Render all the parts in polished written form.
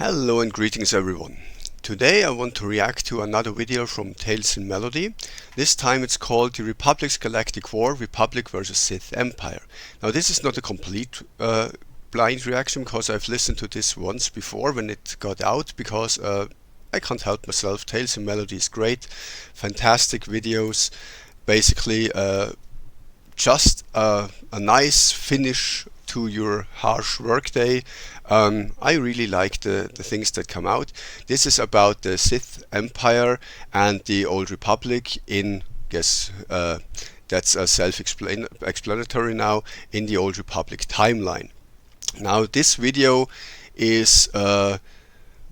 Hello and greetings everyone. Today I want to react to another video from Tales in Melody. This time it's called The Republic's Galactic War, Republic vs Sith Empire. Now this is not a complete blind reaction because I've listened to this once before when it got out because I can't help myself. Tales in Melody is great, fantastic videos, basically just a nice finish to your harsh workday. I really like the things that come out. This is about the Sith Empire and the Old Republic in, guess that's self-explanatory now, in the Old Republic timeline. Now this video is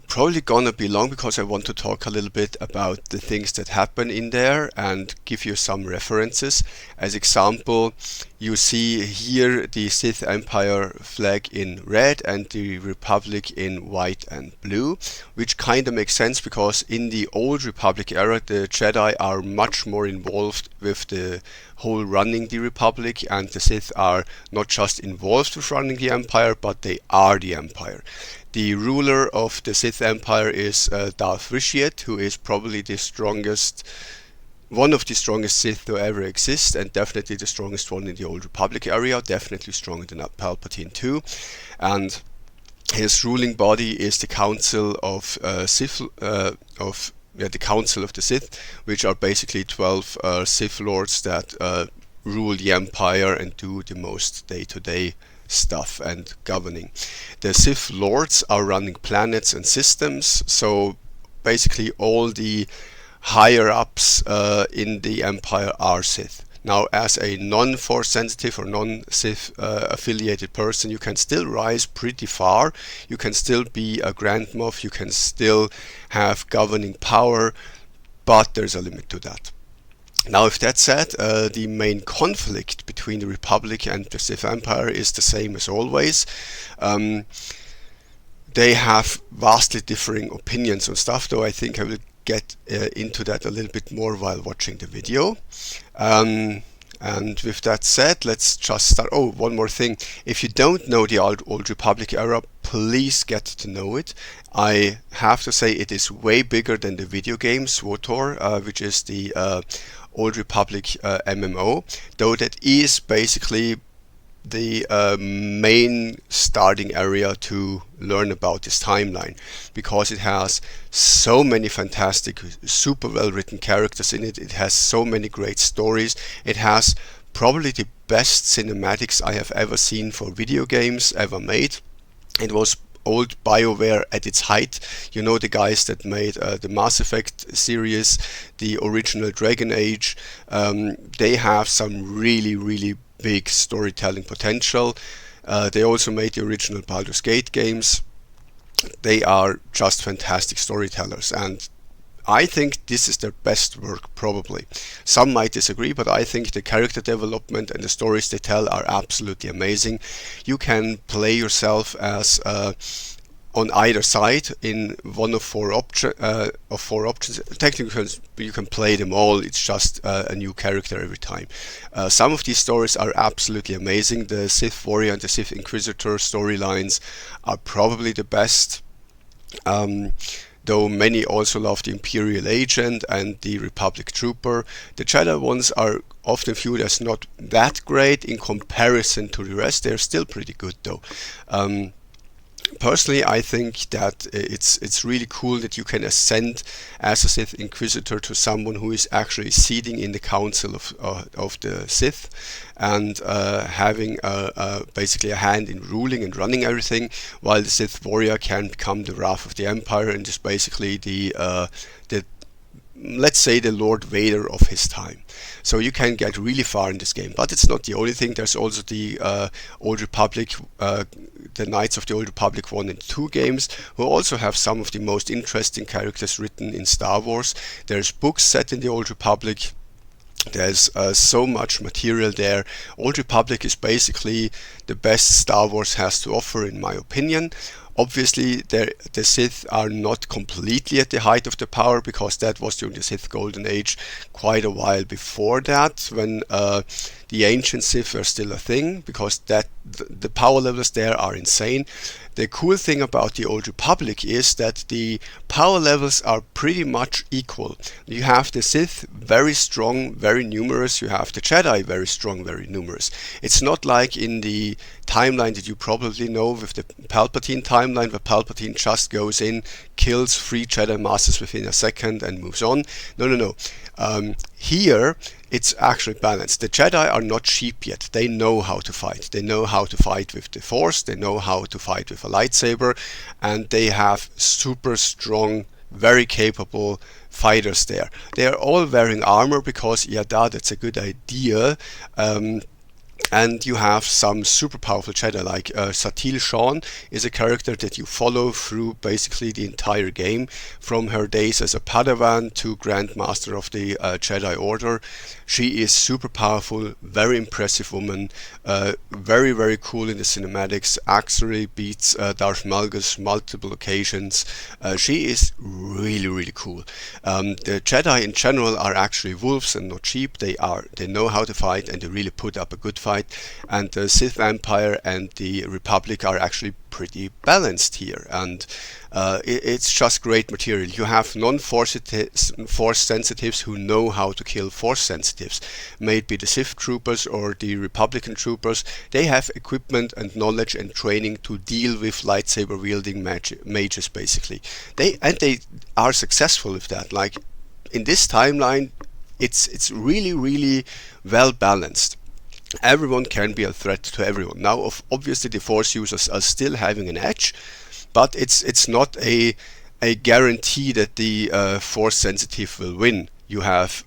probably gonna be long because I want to talk a little bit about the things that happen in there and give you some references. As example, you see here the Sith Empire flag in red and the Republic in white and blue, which kind of makes sense because in the Old Republic era the Jedi are much more involved with the whole running the Republic, and the Sith are not just involved with running the Empire, but they are the Empire. The ruler of the Sith Empire is Darth Vitiate, who is probably the strongest, one of the strongest Sith to ever exist, and definitely the strongest one in the Old Republic area, definitely stronger than Palpatine too. And his ruling body is the Council of the Council of the Sith, which are basically 12 Sith Lords that rule the Empire and do the most day-to-day stuff and governing. The Sith Lords are running planets and systems, so basically all the higher ups in the Empire are Sith. Now, as a non-Force sensitive or non-Sith affiliated person, you can still rise pretty far. You can still be a Grand Moff, you can still have governing power, but there's a limit to that. Now, if that's said, the main conflict between the Republic and the Sith Empire is the same as always. They have vastly differing opinions on stuff, though I think I will get into that a little bit more while watching the video. And with that said, let's just start. Oh, one more thing. If you don't know the Old Republic era, please get to know it. I have to say it is way bigger than the video game SWTOR, which is the Old Republic MMO, though that is basically the main starting area to learn about this timeline, because it has so many fantastic, super well written characters in it. It has so many great stories. It has probably the best cinematics I have ever seen for video games ever made. It was old BioWare at its height, you know, the guys that made the Mass Effect series, the original Dragon Age. They have some really big storytelling potential. They also made the original Baldur's Gate games. They are just fantastic storytellers, and I think this is their best work probably. Some might disagree, but I think the character development and the stories they tell are absolutely amazing. You can play yourself as on either side in one of four options. Technically you can play them all, it's just a new character every time. Some of these stories are absolutely amazing. The Sith Warrior and the Sith Inquisitor storylines are probably the best, though many also love the Imperial Agent and the Republic Trooper. The Jedi ones are often viewed as not that great in comparison to the rest. They're still pretty good though. Personally, I think that it's really cool that you can ascend as a Sith Inquisitor to someone who is actually seating in the Council of the Sith and having basically a hand in ruling and running everything, while the Sith Warrior can become the Wrath of the Empire and is basically the let's say the Lord Vader of his time. So you can get really far in this game, but it's not the only thing. There's also the Old Republic, the Knights of the Old Republic 1 and 2 games, who also have some of the most interesting characters written in Star Wars. There's books set in the Old Republic. There's so much material there. Old Republic is basically the best Star Wars has to offer, in my opinion. Obviously, the Sith are not completely at the height of the power, because that was during the Sith Golden Age quite a while before that, when the ancient Sith were still a thing, because that the power levels there are insane. The cool thing about the Old Republic is that the power levels are pretty much equal. You have the Sith very strong, very numerous. You have the Jedi very strong, very numerous. It's not like in the timeline that you probably know with the Palpatine timeline, where Palpatine just goes in, kills 3 Jedi Masters within a second and moves on. No. Here it's actually balanced. The Jedi are not cheap yet. They know how to fight. They know how to fight with the Force. They know how to fight with a lightsaber, and they have super strong, very capable fighters there. They are all wearing armor because, yeah, that's a good idea. And you have some super powerful Jedi, like Satil Shan is a character that you follow through basically the entire game, from her days as a Padawan to Grand Master of the Jedi Order. She is super powerful, very impressive woman, very, very cool in the cinematics, actually beats Darth Malgus multiple occasions. She is really, really cool. The Jedi in general are actually wolves and not sheep. They know how to fight, and they really put up a good fight. And the Sith Empire and the Republic are actually pretty balanced here, and it's just great material. You have non-force sensitives who know how to kill force sensitives, maybe the Sith troopers or the Republican troopers. They have equipment and knowledge and training to deal with lightsaber wielding mages basically. They are successful with that. Like in this timeline, it's really, really well balanced. Everyone can be a threat to everyone. Now, obviously, the Force users are still having an edge, but it's not a guarantee that the Force sensitive will win. You have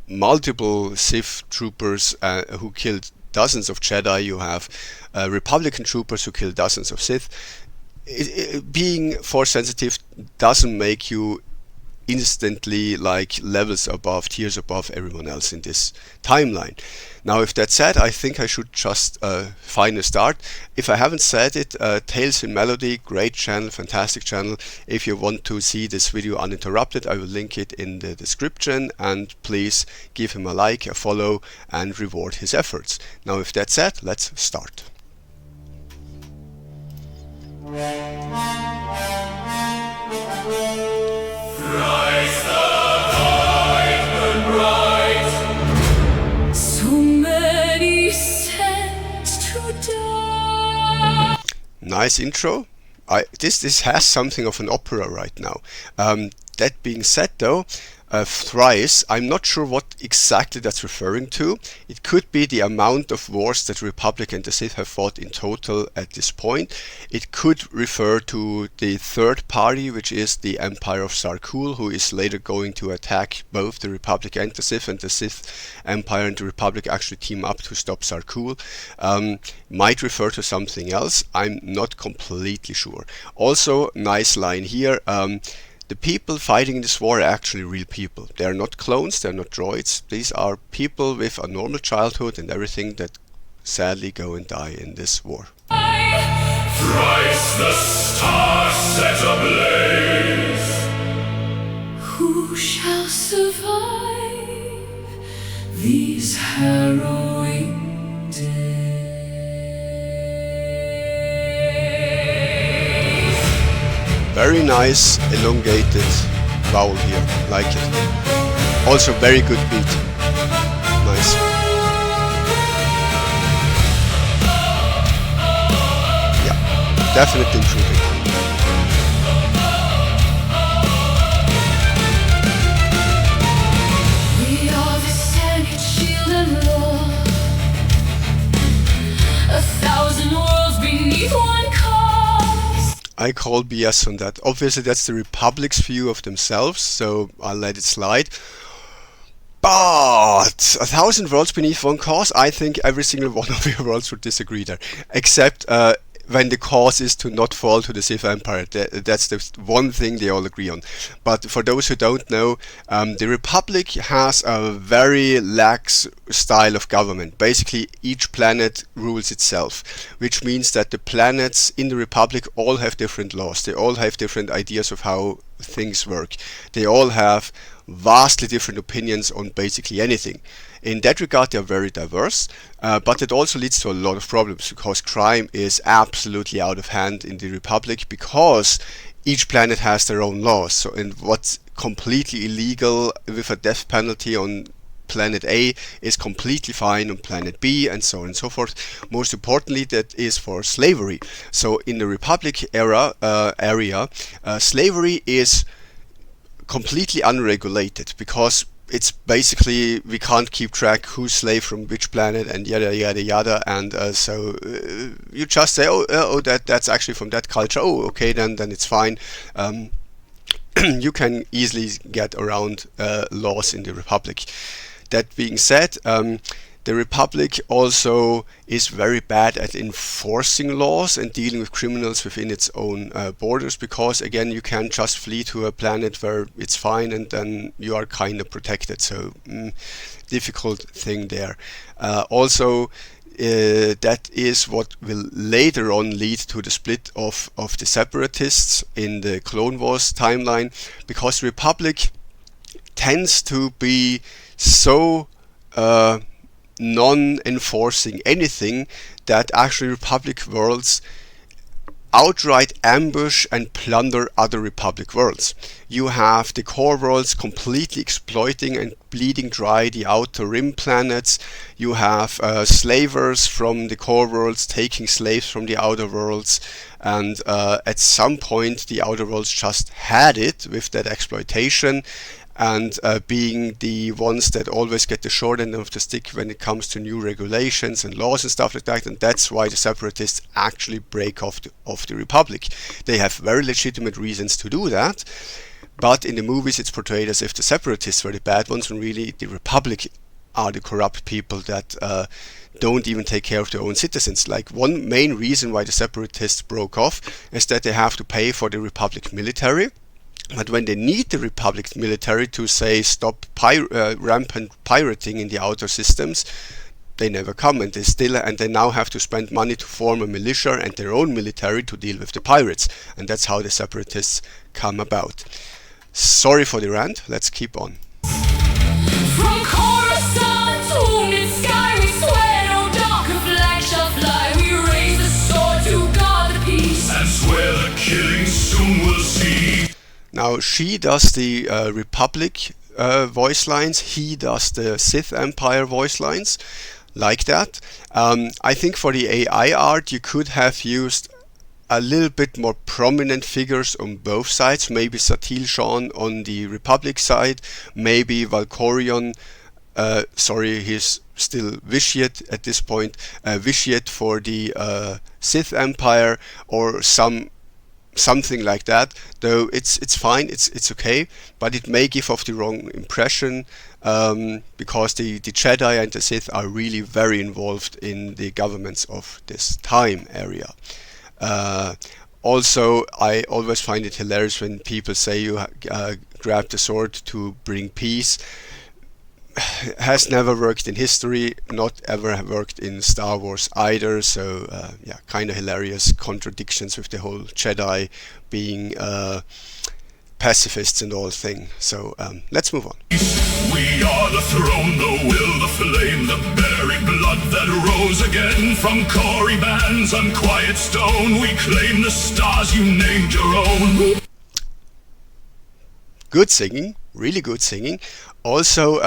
multiple Sith troopers who killed dozens of Jedi. You have Republican troopers who kill dozens of Sith. Being Force sensitive doesn't make you instantly like levels above, tiers above everyone else in this timeline. Now, with that said, I think I should just finally start. If I haven't said it, Tales in Melody, great channel, fantastic channel. If you want to see this video uninterrupted, I will link it in the description, and please give him a like, a follow, and reward his efforts. Now, with that said, let's start. Thrice the light burn bright, so many sent to die. Nice intro. This has something of an opera right now. That being said, though, thrice, I'm not sure what exactly that's referring to. It could be the amount of wars that the Republic and the Sith have fought in total at this point. It could refer to the third party, which is the Empire of Sarkul, who is later going to attack both the Republic and the Sith Empire and the Republic actually team up to stop Sarkul. Might refer to something else. I'm not completely sure. Also, nice line here. The people fighting in this war are actually real people. They are not clones, they are not droids. These are people with a normal childhood and everything that sadly go and die in this war. Thrice the stars set ablaze. Who shall survive these harrowing days? Very nice, elongated vowel here, like it. Also very good beat. Nice. Yeah, definitely improving. We are the Senate, shield and law. 1,000 worlds beneath one cause. I call BS on that. Obviously, that's the Republic's view of themselves, so I'll let it slide. But 1,000 worlds beneath one cause, I think every single one of your worlds would disagree there. Except when the cause is to not fall to the Sith Empire. That's the one thing they all agree on. But for those who don't know, the Republic has a very lax style of government. Basically, each planet rules itself, which means that the planets in the Republic all have different laws. They all have different ideas of how things work. They all have vastly different opinions on basically anything. in that regard, they are very diverse, but it also leads to a lot of problems because crime is absolutely out of hand in the Republic because each planet has their own laws. So, and what's completely illegal with a death penalty on planet A is completely fine on planet B, and so on and so forth. Most importantly, that is for slavery. So in the Republic area, slavery is completely unregulated because it's basically we can't keep track who's slave from which planet and yada yada yada, and so you just say that's actually from that culture. Oh, okay, then it's fine. You can easily get around laws in the Republic. That being said, the Republic also is very bad at enforcing laws and dealing with criminals within its own borders because, again, you can't just flee to a planet where it's fine and then you are kind of protected. So, difficult thing there. Also, that is what will later on lead to the split of the separatists in the Clone Wars timeline, because the Republic tends to be so non-enforcing anything that actually Republic worlds outright ambush and plunder other Republic worlds. You have the core worlds completely exploiting and bleeding dry the outer rim planets. You have slavers from the core worlds taking slaves from the outer worlds, and at some point the outer worlds just had it with that exploitation, and being the ones that always get the short end of the stick when it comes to new regulations and laws and stuff like that. And that's why the separatists actually break off the Republic. They have very legitimate reasons to do that, but in the movies it's portrayed as if the separatists were the bad ones, when really the Republic are the corrupt people that don't even take care of their own citizens. Like, one main reason why the separatists broke off is that they have to pay for the Republic military. But when they need the Republic military to, say, stop rampant pirating in the outer systems, they never come, and they now have to spend money to form a militia and their own military to deal with the pirates, and that's how the separatists come about. Sorry for the rant. Let's keep on. From Coruscant to mid-sky, we swear no darker flag shall fly. We raise the sword to guard the peace, and swear the killing soon will see. Now, she does the Republic voice lines, he does the Sith Empire voice lines, like that. I think for the AI art you could have used a little bit more prominent figures on both sides, maybe Satil Shan on the Republic side, maybe Valkorion, he's still Vitiate at this point, Vitiate for the Sith Empire, or something like that. Though it's fine, it's okay, but it may give off the wrong impression, because the Jedi and the Sith are really very involved in the governments of this time area. Also, I always find it hilarious when people say you grab the sword to bring peace. Has never worked in history, not ever worked in Star Wars either, so yeah, kind of hilarious contradictions with the whole Jedi being pacifists and all thing. So let's move on. We are the throne, the will, the flame, the buried blood that rose again from Korriban's unquiet stone. We claim the stars you named your own. Good singing, really good singing. Also,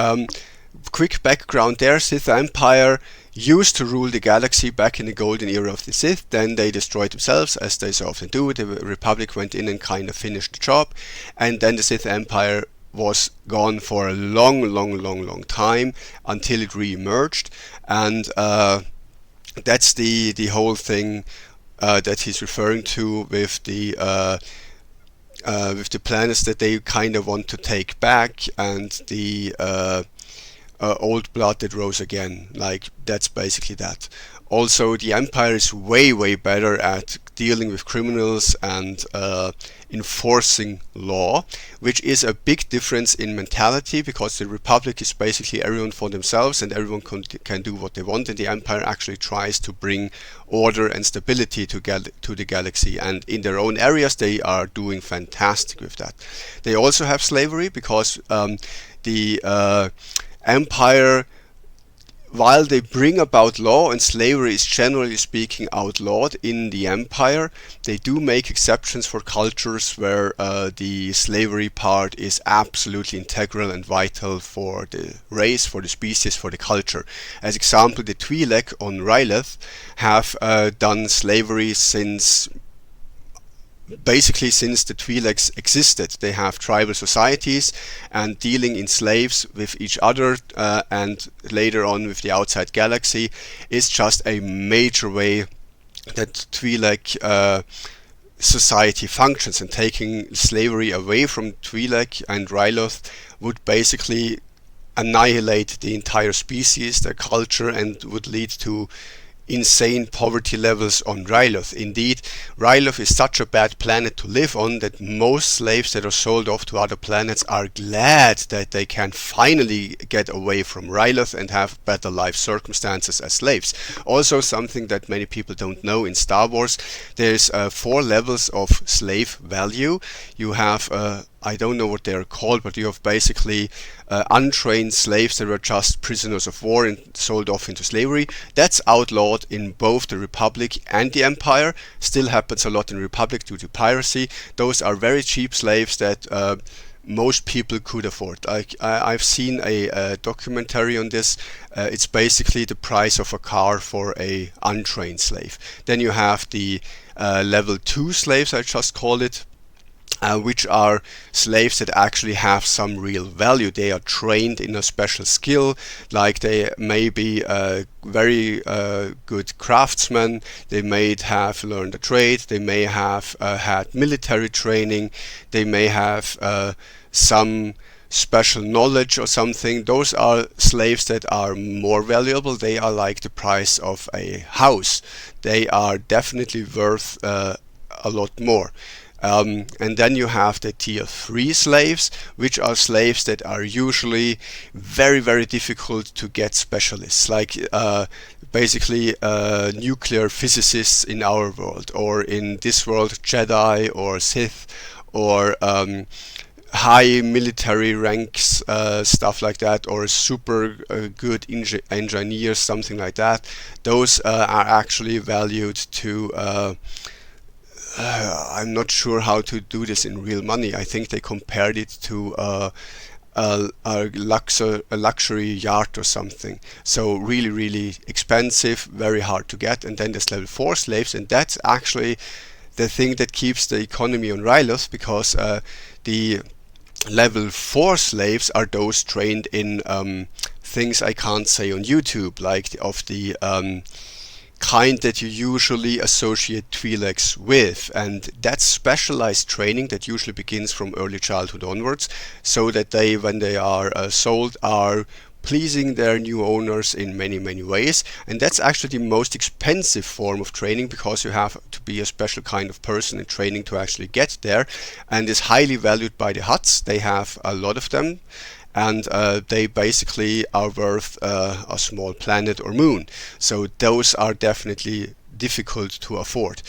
quick background there, Sith Empire used to rule the galaxy back in the golden era of the Sith. Then they destroyed themselves, as they so often do. The Republic went in and kind of finished the job, and then the Sith Empire was gone for a long time until it re-emerged, and that's the whole thing that he's referring to with the planets that they kind of want to take back, and the old blood that rose again. Like, that's basically that. Also, the Empire is way better at dealing with criminals and enforcing law, which is a big difference in mentality, because the Republic is basically everyone for themselves and everyone can do what they want, and the Empire actually tries to bring order and stability to the galaxy, and in their own areas they are doing fantastic with that. They also have slavery, because the Empire while they bring about law and slavery is generally speaking outlawed in the empire, they do make exceptions for cultures where the slavery part is absolutely integral and vital for the race, for the species, for the culture. As example, the Twi'lek on Rylith have done slavery basically since the Twi'leks existed. They have tribal societies, and dealing in slaves with each other and later on with the outside galaxy is just a major way that Twi'lek society functions, and taking slavery away from Twi'lek and Ryloth would basically annihilate the entire species, their culture, and would lead to insane poverty levels on Ryloth. Indeed, Ryloth is such a bad planet to live on that most slaves that are sold off to other planets are glad that they can finally get away from Ryloth and have better life circumstances as slaves. Also, something that many people don't know, in Star Wars there's 4 levels of slave value. You have I don't know what they're called, but you have basically untrained slaves that were just prisoners of war and sold off into slavery. That's outlawed in both the Republic and the Empire. Still happens a lot in Republic due to piracy. Those are very cheap slaves that most people could afford. I've seen a documentary on this. It's basically the price of a car for a untrained slave. Then you have the level 2 slaves, I just call it, which are slaves that actually have some real value. They are trained in a special skill, like they may be very good craftsmen, they may have learned a trade, they may have had military training, they may have some special knowledge or something. Those are slaves that are more valuable. They are like the price of a house. They are definitely worth a lot more. And then you have the tier 3 slaves, which are slaves that are usually very, very difficult to get specialists, like basically nuclear physicists in our world, or in this world Jedi or Sith, or high military ranks, stuff like that, or super good engineers, something like that. Those are actually valued to I'm not sure how to do this in real money. I think they compared it to a luxury yacht or something. So really, really expensive, very hard to get. And then there's level 4 slaves, and that's actually the thing that keeps the economy on Ryloth, because the level 4 slaves are those trained in things I can't say on YouTube, like the kind that you usually associate Twi'leks with, and that's specialized training that usually begins from early childhood onwards, so that they, when they are sold, are pleasing their new owners in many, many ways. And that's actually the most expensive form of training, because you have to be a special kind of person in training to actually get there, and is highly valued by the Hutts. They have a lot of them, and they basically are worth a small planet or moon. So those are definitely difficult to afford,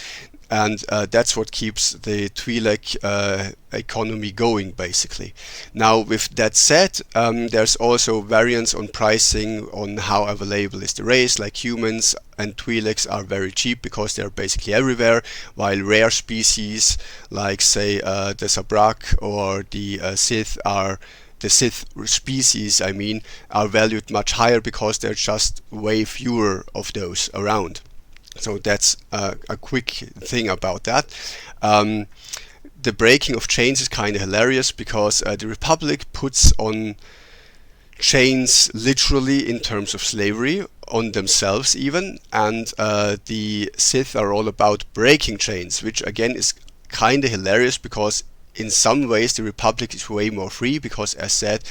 and that's what keeps the Twi'lek economy going, basically. Now, with that said, there's also variance on pricing, on how available is the race. Like humans and Twi'leks are very cheap because they're basically everywhere, while rare species like, say, the Zabrak or the Sith species, I mean, are valued much higher because there's just way fewer of those around. So that's a quick thing about that. The breaking of chains is kind of hilarious, because the Republic puts on chains literally in terms of slavery on themselves even, and the Sith are all about breaking chains, which again is kind of hilarious, because in some ways the Republic is way more free, because, as said,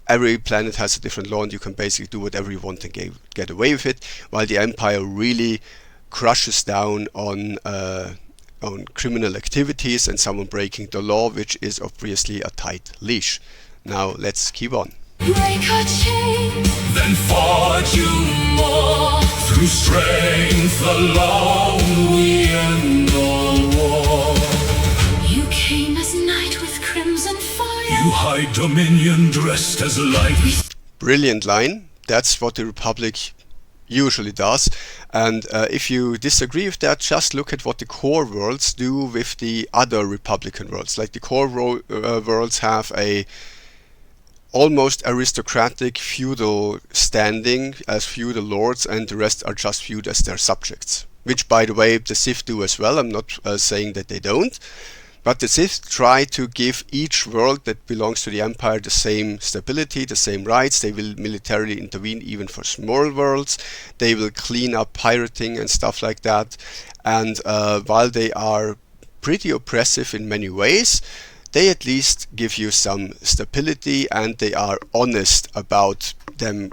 every planet has a different law and you can basically do whatever you want and get away with it, while the Empire really crushes down on criminal activities and someone breaking the law, which is obviously a tight leash. Now let's keep on. Break a chain, Then fought you more through strength alone. We end the war. you came as night with crimson fire. You high dominion dressed as light. Brilliant line. That's what the Republic usually does. And if you disagree with that, just look at what the core worlds do with the other Republican worlds. Like the core worlds have a almost aristocratic feudal standing as feudal lords, and the rest are just viewed as their subjects. Which, by the way, the Sith do as well. I'm not saying that they don't. But the Sith try to give each world that belongs to the Empire the same stability, the same rights. They will militarily intervene even for small worlds. They will clean up pirating and stuff like that. And while they are pretty oppressive in many ways, they at least give you some stability, and they are honest about them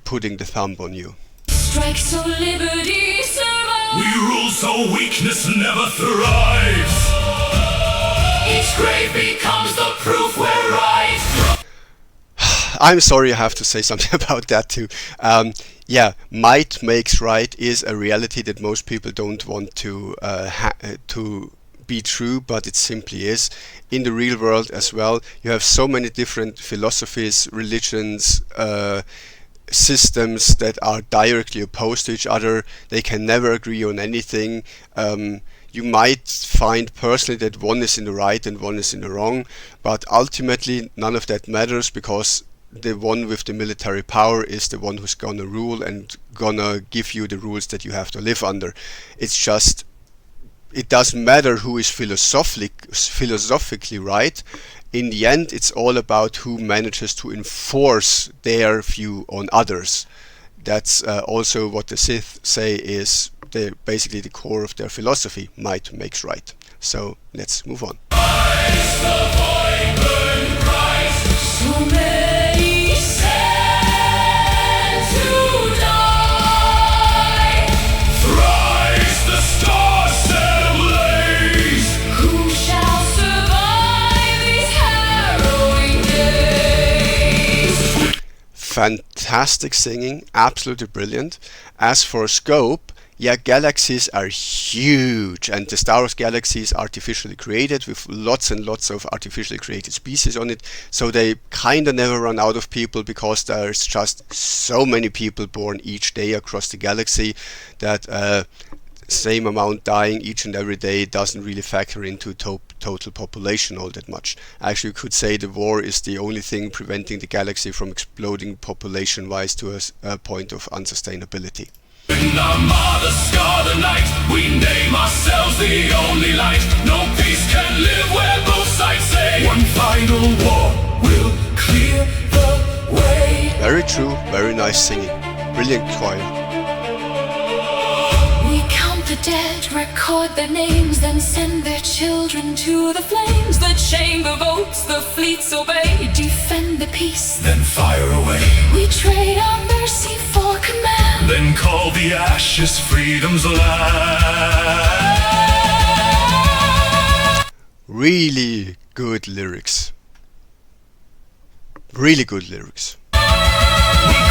putting the thumb on you. Strike so liberty survives. We rule so weakness never thrives. Each grave becomes the proof we're right. I'm sorry, I have to say something about that too. Yeah, might makes right is a reality that most people don't want to be true, but it simply is. In the real world as well, you have so many different philosophies, religions, systems that are directly opposed to each other. They can never agree on anything. You might find personally that one is in the right and one is in the wrong, but ultimately none of that matters, because the one with the military power is the one who's gonna rule and gonna give you the rules that you have to live under. It's just, it doesn't matter who is philosophically right. In the end, it's all about who manages to enforce their view on others. That's also what the Sith say is basically the core of their philosophy. Might makes right. So let's move on. So many sent to die. Thrice the stars set ablaze. Who shall survive these harrowing days? Fantastic singing, absolutely brilliant. As for scope, yeah, galaxies are huge, and the Star Wars galaxy is artificially created with lots and lots of artificially created species on it, so they kinda never run out of people, because there's just so many people born each day across the galaxy that same amount dying each and every day doesn't really factor into total population all that much. Actually, you could say the war is the only thing preventing the galaxy from exploding population-wise to a point of unsustainability. In Armada, scar the night, we name ourselves the only light. No peace can live where both sides say one final war will clear the way. Very true, very nice singing. Brilliant choir. We count the dead, record their names, then send their children to the flames. The chamber votes, the fleets obey, defend the peace, Then fire away. we trade our mercy for command. Then call the ashes freedom's land. Really good lyrics. Really good lyrics. We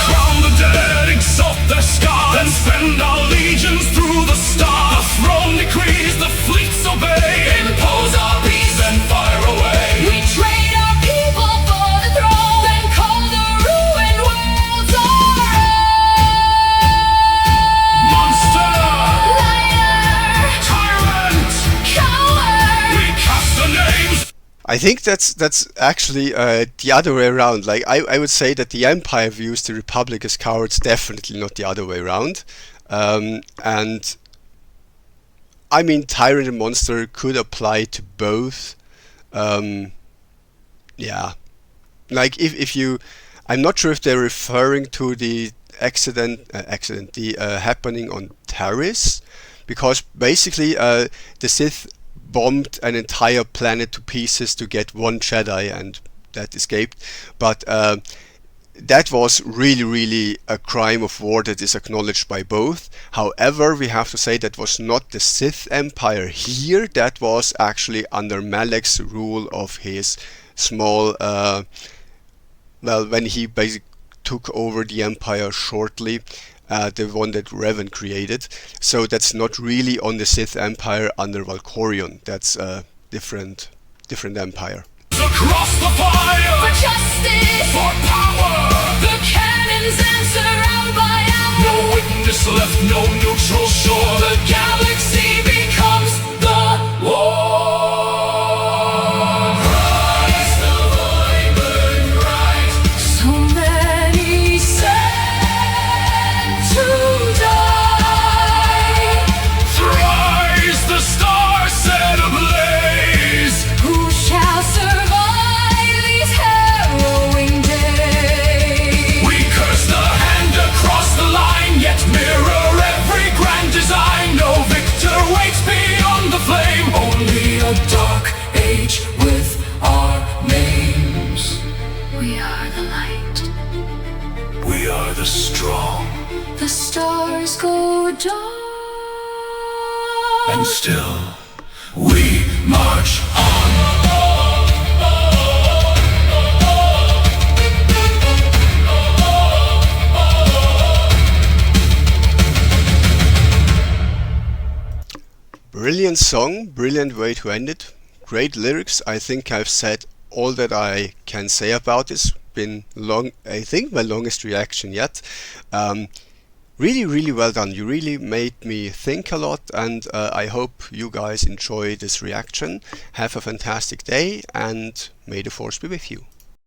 crown the dead, exalt their scars, then spend our legions through the stars. The throne decrees, the fleets obey, impose our peace, then fire away. We trade our people for the throne, then call the ruined worlds our own. Monster, Liar, tyrant, coward. we cast the names. I think that's actually the other way around. Like I would say that the Empire views the Republic as cowards, definitely not the other way around. And I mean, Tyrant and Monster could apply to both. Yeah, like if you, I'm not sure if they're referring to the happening on Taris, because basically the Sith bombed an entire planet to pieces to get one Jedi, and that escaped. But that was really a crime of war that is acknowledged by both. However, we have to say that was not the Sith Empire here. That was actually under Malek's rule of his small, well, when he basically took over the Empire shortly, the one that Revan created. So that's not really on the Sith Empire under Valkorion. That's a different empire. Across the fire, For justice, for power, the cannon Aliens and surrounded by our No witness left, no neutral shore. the galaxy becomes the war. Christ, the void burned bright. So many sent to die. Thrice the stars set ablaze. Who shall survive these harrowing days? We curse the hand across the line, yet mirror every grand design. No victor waits beyond the flame, only a dark age with our names. We are the light. We are the strong, The stars go dark. and still we march on. Brilliant song, brilliant way to end it. Great lyrics. I think I've said all that I can say about this. Been long, I think my longest reaction yet. Really, really well done. You really made me think a lot, and I hope you guys enjoy this reaction. Have a fantastic day, and may the force be with you.